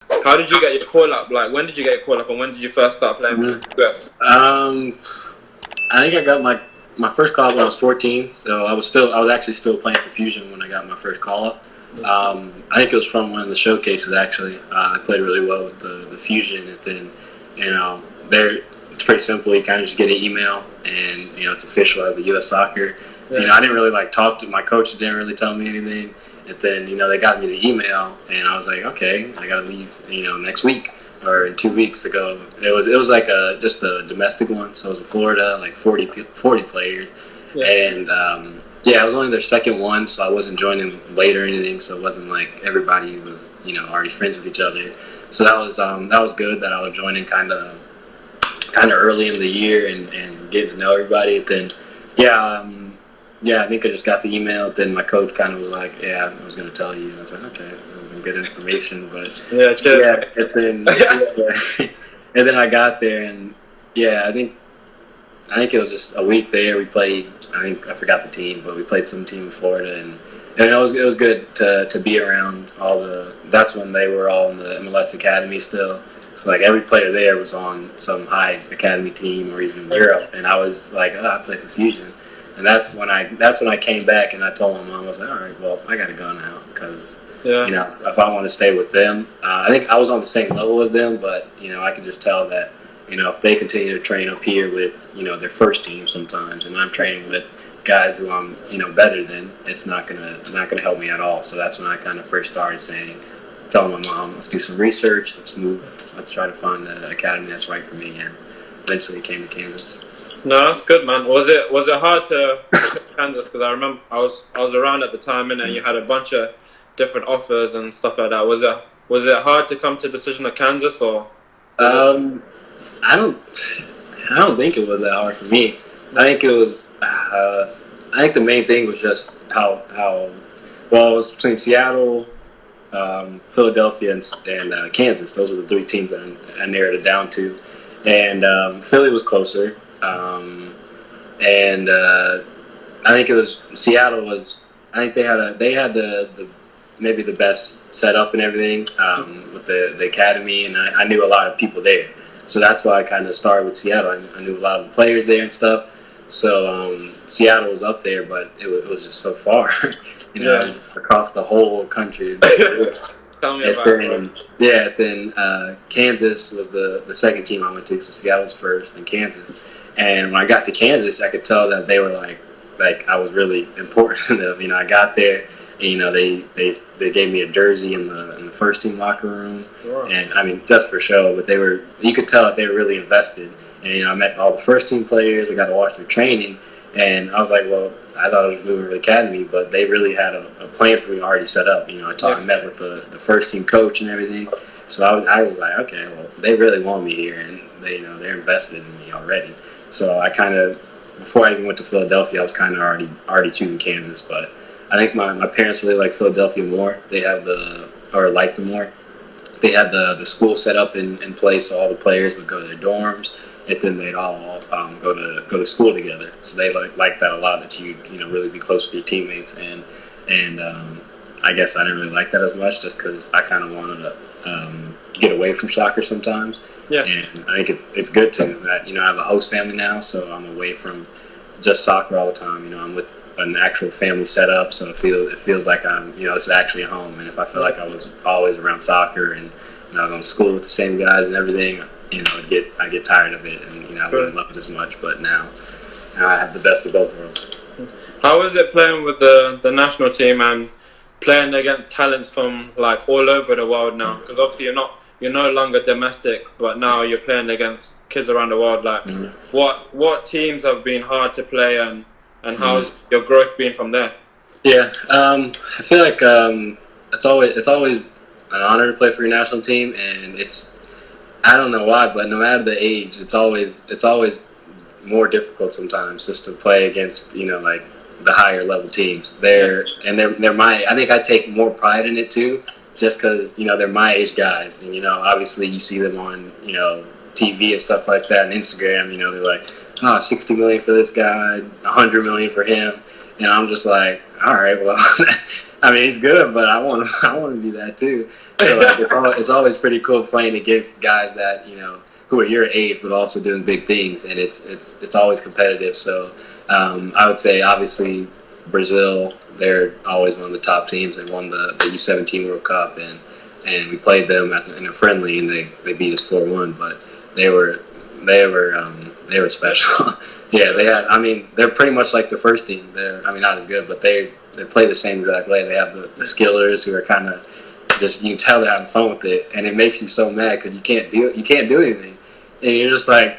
How did you get your call up? Like, when did you get your call up, and when did you first start playing for the US? I think I got my first call up when I was 14. So I was actually still playing for Fusion when I got my first call up. I think it was from one of the showcases actually. I played really well with the Fusion, and then there it's pretty simple. You kind of just get an email, and it's official as the U.S. Soccer. Yeah. I didn't really talk to my coach. Didn't really tell me anything. And then they got me the email, and I was like, okay, I gotta leave next week or in 2 weeks to go. It was like just a domestic one, so it was in Florida, like 40 players, Yeah. and yeah, it was only their second one, so I wasn't joining late or anything. So it wasn't like everybody was already friends with each other. So that was good that I was joining kind of early in the year and getting to know everybody. Then yeah, I think I just got the email. Then my coach kind of was like, "Yeah, I was going to tell you." And I was like, "Okay, good information." But Yeah. and then and then I got there, and yeah, I think it was just a week there. We played. I forgot the team, but we played some team in Florida, and it was good to be around all the. That's when they were all in the MLS Academy still. So like every player there was on some high academy team or even Europe, and I was like, oh, I play for Fusion, and that's when I came back and I told my mom, I was like, all right, well, I got to go now because if I want to stay with them, I think I was on the same level as them, but I could just tell that if they continue to train up here with their first team sometimes, and I'm training with guys who I'm better than, it's not gonna help me at all. So that's when I kind of first started telling my mom, let's do some research, let's try to find the academy that's right for me, and eventually it came to Kansas. No, that's good, man. Was it hard to Kansas? Because I remember I was around at the time, and you had a bunch of different offers and stuff like that. Was it hard to come to the decision of Kansas, or? I don't think it was that hard for me. I think it was. I think the main thing was just how well it was between Seattle, Philadelphia, and Kansas. Those were the three teams that I narrowed it down to, and Philly was closer. And I think it was Seattle was. I think they had the maybe the best setup and everything with the academy, and I knew a lot of people there. So that's why I kind of started with Seattle. I knew a lot of the players there and stuff. So Seattle was up there, but it was just so far, across the whole country. Tell me about it. Yeah, then Kansas was the second team I went to. So Seattle was first, then Kansas. And when I got to Kansas, I could tell that they were like I was really important to them. I got there. And, they gave me a jersey in the first team locker room, and I mean just for show, but you could tell that they were really invested. And I met all the first team players. I got to watch their training, and I was like, well, I thought I was moving to the academy, but they really had a plan for me already set up. I met with the first team coach and everything, so I was like, okay, well, they really want me here, and they're invested in me already. So I kind of, before I even went to Philadelphia, I was kind of already choosing Kansas, but I think my parents really like Philadelphia more. They have liked them more. They had the school set up in place, so all the players would go to their dorms, and then they'd all go to school together. So they like that a lot, that you really be close with your teammates, and I guess I didn't really like that as much, just because I kind of wanted to get away from soccer sometimes. Yeah. And I think it's good too that I have a host family now, so I'm away from just soccer all the time. I'm with an actual family setup, so it feels like I'm it's actually home. And if I feel like I was always around soccer and going to school with the same guys and everything, I get tired of it, and I wouldn't love it as much. But now I have the best of both worlds. How is it playing with the national team and playing against talents from like all over the world now? Because obviously you're no longer domestic, but now you're playing against kids around the world. Like, what teams have been hard to play, and how's your growth been from there? Yeah, I feel like it's always an honor to play for your national team, and I don't know why, but no matter the age, it's always more difficult sometimes just to play against like the higher level teams. They're I think I take more pride in it too, just because they're my age guys, and obviously you see them on TV and stuff like that, and Instagram. They're like, 60 million for this guy, 100 million for him, and I'm just like, all right, well, I mean, he's good, but I want to be that too. So like, it's always pretty cool playing against guys that who are your age, but also doing big things, and it's always competitive. So I would say obviously Brazil, they're always one of the top teams. They won the U17 World Cup, and we played them in a friendly, and they beat us 4-1. But they were special. Yeah, they had. I mean, they're pretty much like the first team. I mean, not as good, but they play the same exact way. They have the skillers who are kind of just, you can tell they're having fun with it, and it makes you so mad because you can't do anything, and you're just like,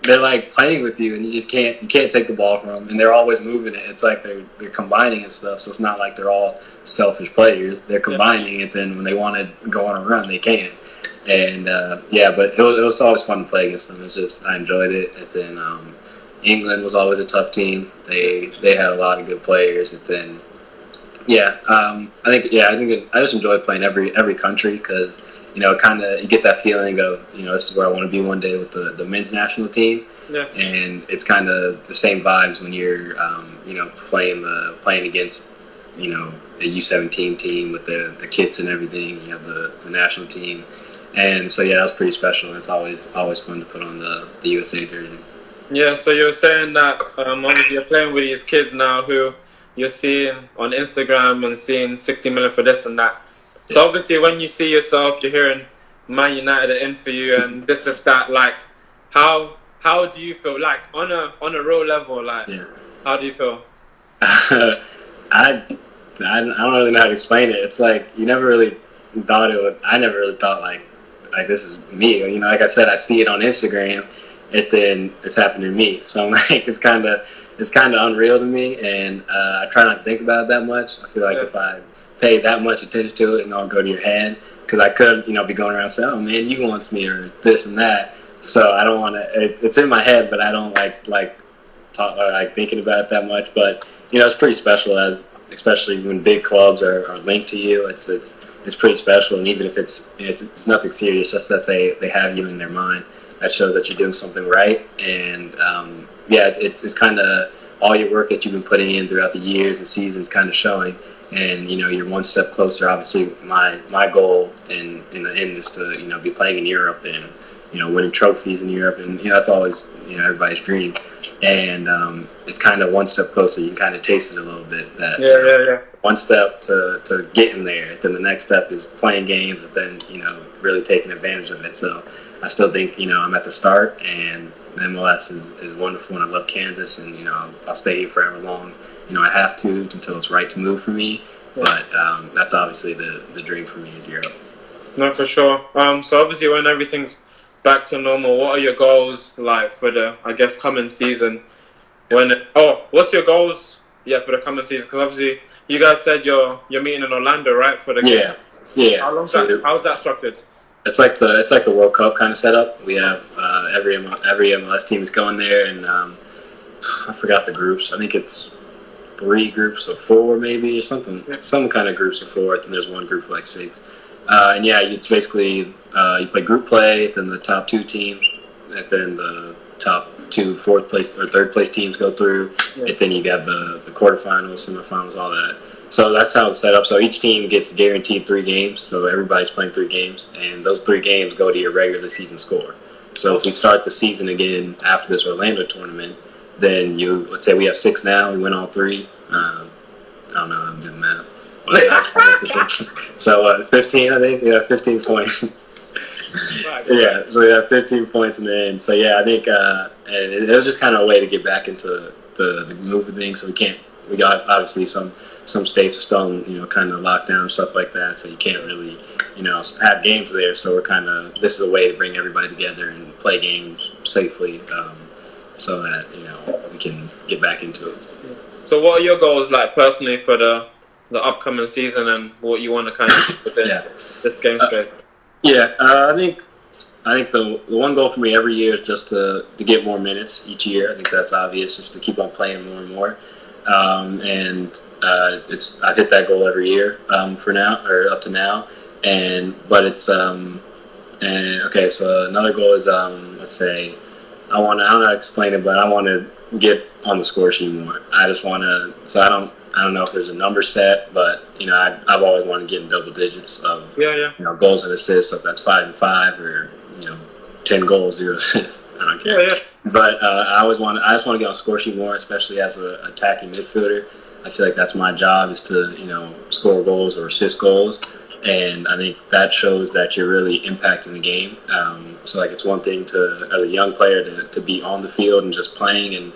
they're like playing with you, and you can't take the ball from them, and they're always moving it. It's like they're combining and stuff, so it's not like they're all selfish players. They're combining it, then when they want to go on a run, they can. And but it was always fun to play against them. It's just, I enjoyed it. And then England was always a tough team. They had a lot of good players. And then I just enjoy playing every country because kind of you get that feeling of this is where I want to be one day with the men's national team. Yeah. And it's kind of the same vibes when you're playing against a U17 team with the kids and everything. You have the national team. And so that was pretty special. It's always fun to put on the USA jersey. Yeah, so you were saying that obviously you're playing with these kids now who you're seeing on Instagram and seeing 60 million for this and that. So obviously when you see yourself, you're hearing Man United are in for you and this is that. Like, how do you feel? Like on a real level, like how do you feel? I don't really know how to explain it. It's like you never really thought it would. I never really thought like this is me. Like I said, I see it on Instagram, and then it's happening to me. So I'm like, it's kind of unreal to me, and I try not to think about it that much. I feel like if I pay that much attention to it, it'll go to your head, because I could be going around saying, oh man, you wants me or this and that. So I don't want to. It's in my head, but I don't like thinking about it that much. But it's pretty special, especially when big clubs are linked to you. It's pretty special, and even if it's nothing serious, just that they have you in their mind, that shows that you're doing something right. And it's kind of all your work that you've been putting in throughout the years and seasons kind of showing, and you're one step closer. Obviously, my goal in the end is to be playing in Europe and winning trophies in Europe, and that's always everybody's dream. And it's kind of one step closer. You can kind of taste it a little bit. That one step to getting there. Then the next step is playing games, and then really taking advantage of it. So I still think I'm at the start, and MLS is wonderful, and I love Kansas, and I'll stay here forever long. I have to until it's right to move for me. But that's obviously the dream for me is Europe. No, for sure. So obviously when everything's back to normal, what are your goals like for the coming season? What's your goals for the coming season? Because obviously you guys said you're meeting in Orlando, right, for the game? Yeah. How's that structured? It's like the World Cup kind of setup. We have every MLS team is going there, and I forgot the groups. I think it's 3 groups of 4 maybe, or something. Some kind of groups of 4. And there's one group of like 6. And it's basically you play group play, then the top 2 teams, and then the top 2 4th place or 3rd place teams go through, and then you got the quarterfinals, semifinals, all that. So that's how it's set up. So each team gets guaranteed 3 games. So everybody's playing 3 games, and those 3 games go to your regular season score. So if we start the season again after this Orlando tournament, then let's say we have 6 now. We win all 3. I don't know. I'm doing math. So 15, I think. 15 points. So we have 15 points in the end. So I think and it was just kind of a way to get back into the move of things. So we got obviously some states are still in, kind of lockdown and stuff like that. So you can't really have games there. So this is a way to bring everybody together and play games safely, so that we can get back into it. So what are your goals like personally for the upcoming season, and what you want to kind of do within this game space? I think the one goal for me every year is just to get more minutes each year. I think that's obvious, just to keep on playing more and more. I've hit that goal every year for now, or up to now. So another goal is let's say I don't know how to explain it, but I want to get on the score sheet more. I just want to. So I don't know if there's a number set, but I've always wanted to get in double digits of goals and assists. So if that's 5 and 5, or 10 goals, 0 assists, I don't care. But I just want to get on score sheet more, especially as an attacking midfielder. I feel like that's my job, is to score goals or assist goals, and I think that shows that you're really impacting the game. So like, it's one thing as a young player to be on the field and just playing and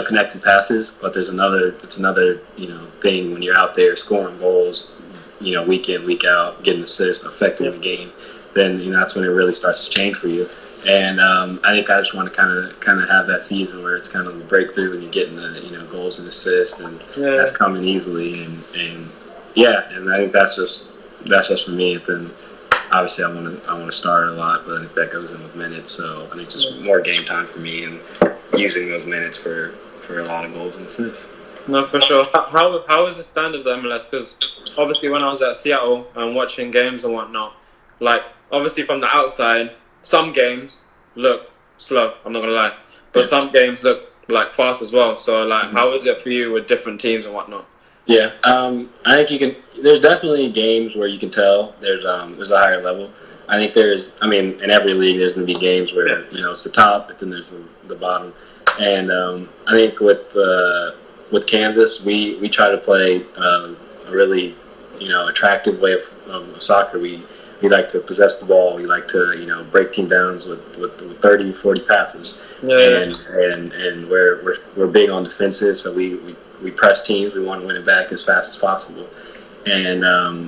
connecting passes, but it's another thing when you're out there scoring goals, week in, week out, getting assists, affecting the game. Then that's when it really starts to change for you. And I think I just want to kind of have that season where it's kind of a breakthrough and you're getting the goals and assists, and that's coming easily. And I think that's just for me. And then obviously I want to start a lot, but I think that goes in with minutes. So I think just more game time for me and using those minutes for a lot of goals and assists. No, for sure. How is the standard of the MLS? Because obviously when I was at Seattle and watching games and whatnot, like obviously from the outside, some games look slow, I'm not going to lie. But some games look like fast as well. So like, how is it for you with different teams and whatnot? Yeah, I think there's definitely games where you can tell there's a higher level. I think in every league there's going to be games where, it's the top, but then there's the bottom. And I think with Kansas, we try to play a really, attractive way of soccer. We like to possess the ball. We like to, break team downs with 30, 40 passes. And we're big on defensive, so we press teams. We want to win it back as fast as possible. And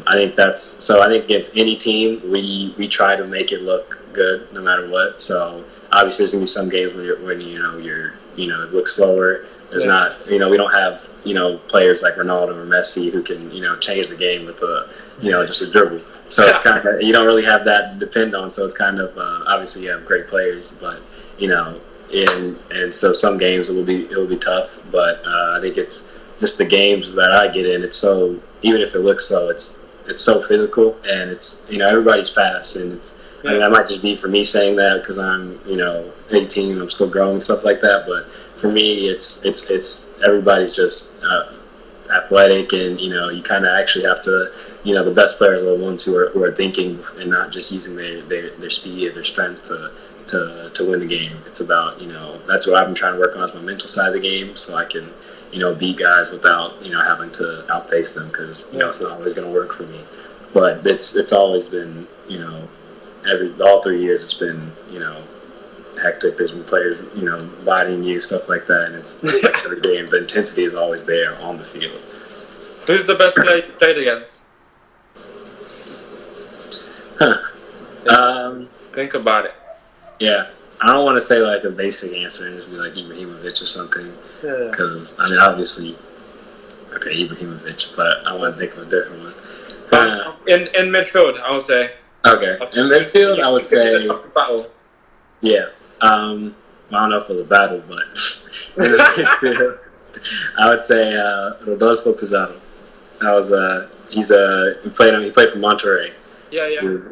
I think against any team, we try to make it look good no matter what. So obviously there's gonna be some games when it looks slower. There's not, we don't have, players like Ronaldo or Messi who can, change the game with just a dribble. So it's kind of, you don't really have that to depend on. So it's kind of, obviously you have great players, but, and so some games it will be tough, but I think it's just the games that I get in. It's so, even if it looks slow, it's so physical, and it's, everybody's fast, and I mean, that might just be for me saying that because I'm, 18 and I'm still growing and stuff like that. But for me, it's everybody's just athletic, and you kind of actually have to, the best players are the ones who are thinking and not just using their speed or their strength to win the game. It's about, that's what I've been trying to work on, is my mental side of the game, so I can beat guys without having to outpace them, because it's not always going to work for me. But it's always been all 3 years it's been hectic. There's been players bodying you, stuff like that, and it's like every game. The intensity is always there on the field. Who's the best player you played against? Think about it. Yeah, I don't want to say like a basic answer and just be like Ibrahimovic or something, because I mean obviously, Ibrahimovic, but I want to think of a different one. In midfield, I would say. Okay, in midfield, I would say. Battle. Yeah, I don't know if it was a battle, but in the midfield, I would say Rodolfo Pizarro. He played for Monterrey. Yeah.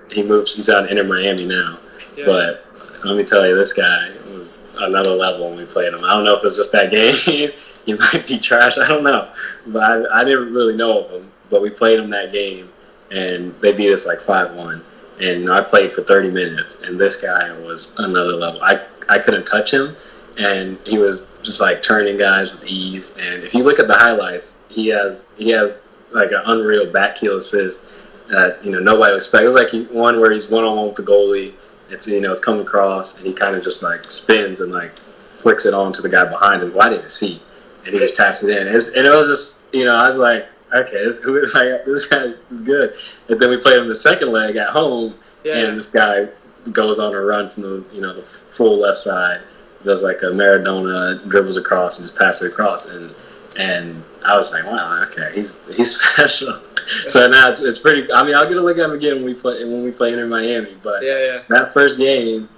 He's out in Inter Miami now. Yeah. But let me tell you, this guy was another level when we played him. I don't know if it was just that game. He might be trash. I don't know. But I didn't really know of him. But we played him that game, and they beat us like 5-1. And I played for 30 minutes, and this guy was another level. I couldn't touch him, and he was just like turning guys with ease. And if you look at the highlights, he has like an unreal back heel assist that nobody would expect. It's like one where he's one-on-one with the goalie. It's coming across, and he kind of just like spins and like flicks it on to the guy behind him. Well, I didn't see, and he just taps it in. And it was just I was like, okay, this guy is good. And then we played him the second leg at home, and this guy goes on a run from the full left side, does like a Maradona, dribbles across and just passes it across, and I was like, wow, okay, he's special. So now it's pretty. I mean, I'll get a look at him again when we play Inter Miami. But that first game,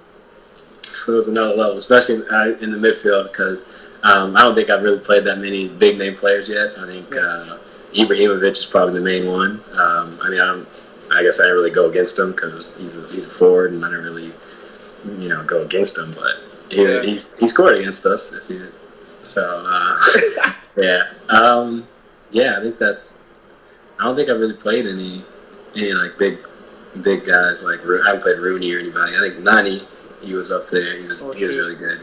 it was another level, especially in the midfield, because I don't think I've really played that many big name players yet. I think Ibrahimovic is probably the main one. I guess I didn't really go against him because he's a forward, and I didn't really go against him. But he scored against us. So yeah, yeah. I think that's. I don't think I really played any like big guys like I haven't played Rooney or anybody. I think Nani, he was up there. He was really good.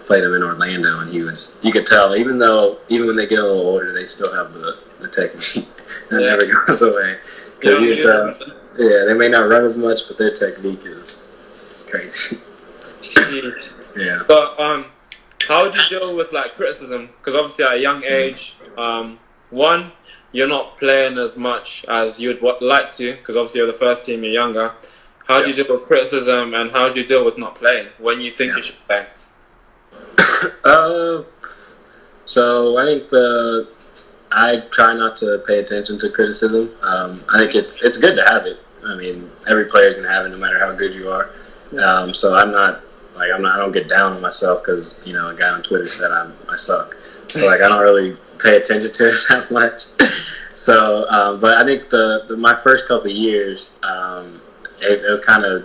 Played him in Orlando, and you could tell even when they get a little older, they still have the technique that never goes away. Yeah, they may not run as much, but their technique is crazy. Yeah. So how would you deal with like criticism? Because obviously at a young age, one, you're not playing as much as you'd like to, because obviously you're the first team, you're younger. How do you deal with criticism, and how do you deal with not playing when you think you should play? So I think I try not to pay attention to criticism. I think it's good to have it. I mean, every player can have it, no matter how good you are. So I don't get down on myself because a guy on Twitter said I suck. So like I don't really pay attention to it that much. So, but I think my first couple of years, it kind of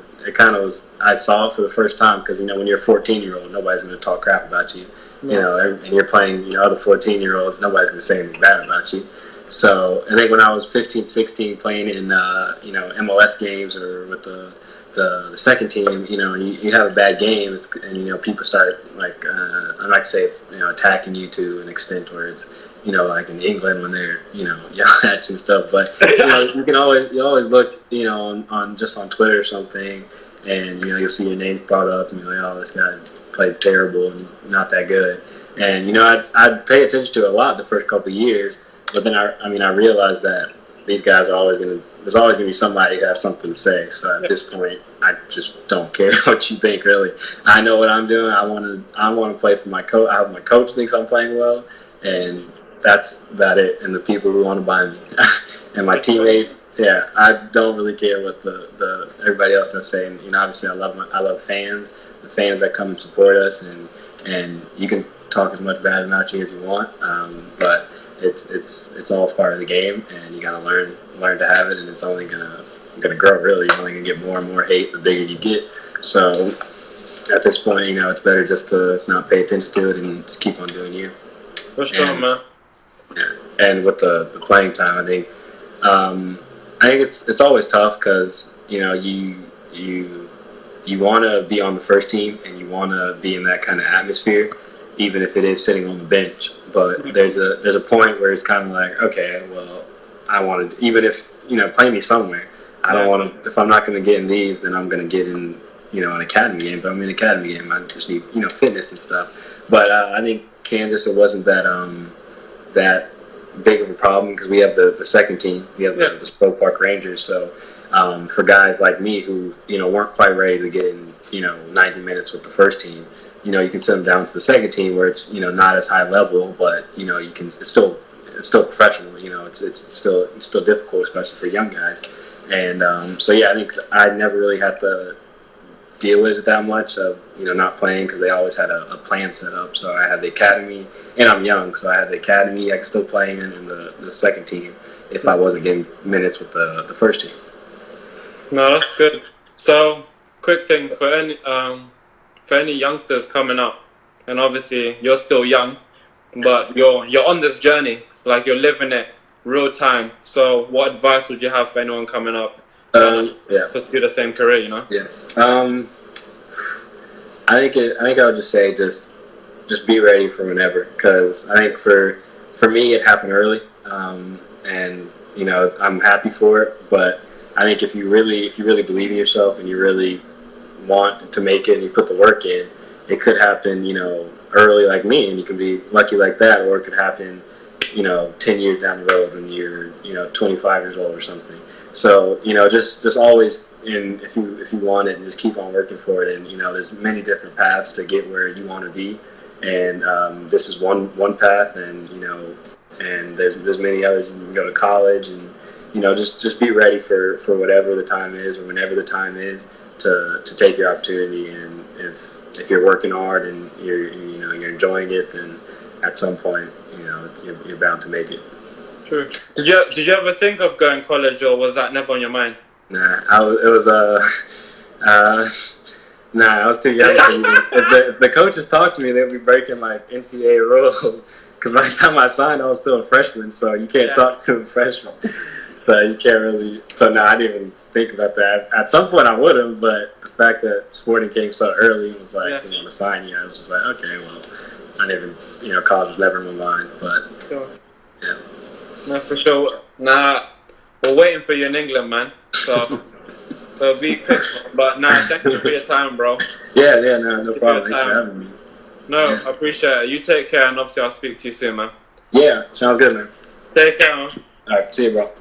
was. I saw it for the first time because when you're a 14-year-old, nobody's going to talk crap about you. And you're playing other 14-year-olds, nobody's going to say anything bad about you. So I think when I was 15, 16, playing in MLS games or with the second team, you have a bad game, and people start I like to say it's attacking you to an extent where it's like in England when they're yelling at you and stuff. But you always look on just on Twitter or something, and you'll see your name brought up and you're like, oh, this guy played terrible and not that good. And I'd pay attention to it a lot the first couple of years, but then I realized that these guys are there's always gonna be somebody who has something to say. So at this point, I just don't care what you think. Really, I know what I'm doing. I want to play for my coach. I hope my coach thinks I'm playing well, and that's about it. And the people who want to buy me, and my teammates. Yeah, I don't really care what the everybody else is saying. Obviously, I love fans. The fans that come and support us, and you can talk as much bad about you as you want, but it's all part of the game, and you got to learn to have it, and it's only gonna grow. Really, you're only gonna get more and more hate the bigger you get. So at this point, it's better just to not pay attention to it and just keep on doing you. For sure, man. Yeah, and with the playing time, I think it's always tough because you want to be on the first team and you want to be in that kind of atmosphere, even if it is sitting on the bench. But there's a point where it's kind of like, okay, well, I want to, even if play me somewhere. I don't want to. If I'm not going to get in these, then I'm going to get in an academy game. But I'm in an academy game. I just need fitness and stuff. But I think Kansas, it wasn't that big of a problem because we have the second team. We have the Spoke Park Rangers. So for guys like me who weren't quite ready to get in 90 minutes with the first team, you can send them down to the second team where it's not as high level, but you can it's still professional. It's still difficult, especially for young guys. And so yeah, I think I never really had to deal with it that much of not playing because they always had a plan set up. So I had the academy, and I'm young, so I had the academy. I could still play in the second team if I wasn't getting minutes with the first team. No, that's good. So quick thing for any youngsters coming up, and obviously you're still young, but you're on this journey, like you're living it real time. So what advice would you have for anyone coming up to do the same career? Yeah. I think I would just say just be ready for whenever, because I think for me it happened early, and I'm happy for it. But I think if you really believe in yourself and you really want to make it and you put the work in, it could happen early like me, and you can be lucky like that, or it could happen 10 years down the road when you're 25 years old or something. So just always if you want it, and just keep on working for it. And there's many different paths to get where you want to be, and this is one path, and and there's many others. You can go to college, and just be ready for whatever the time is, or whenever the time is to take your opportunity. And if you're working hard and you're enjoying it, then at some point you're bound to make it. True. Did you ever think of going college, or was that never on your mind? Nah, it was Nah, I was too young. If the coaches talked to me, they'd be breaking like NCAA rules. Because by the time I signed, I was still a freshman, so you can't talk to a freshman. So you can't really. So no, I didn't even think about that. At some point, I would have, but the fact that Sporting came so early and was like, "We want to sign you," I was just like, "Okay, well." I didn't even, college was never in my mind, but yeah. No, for sure. Nah, we're waiting for you in England, man. So be quick. But nah, thank you for your time, bro. Yeah, no problem. Thanks for having me. No, I appreciate it. You take care, and obviously I'll speak to you soon, man. Yeah, sounds good, man. Take care, man. All right, see you, bro.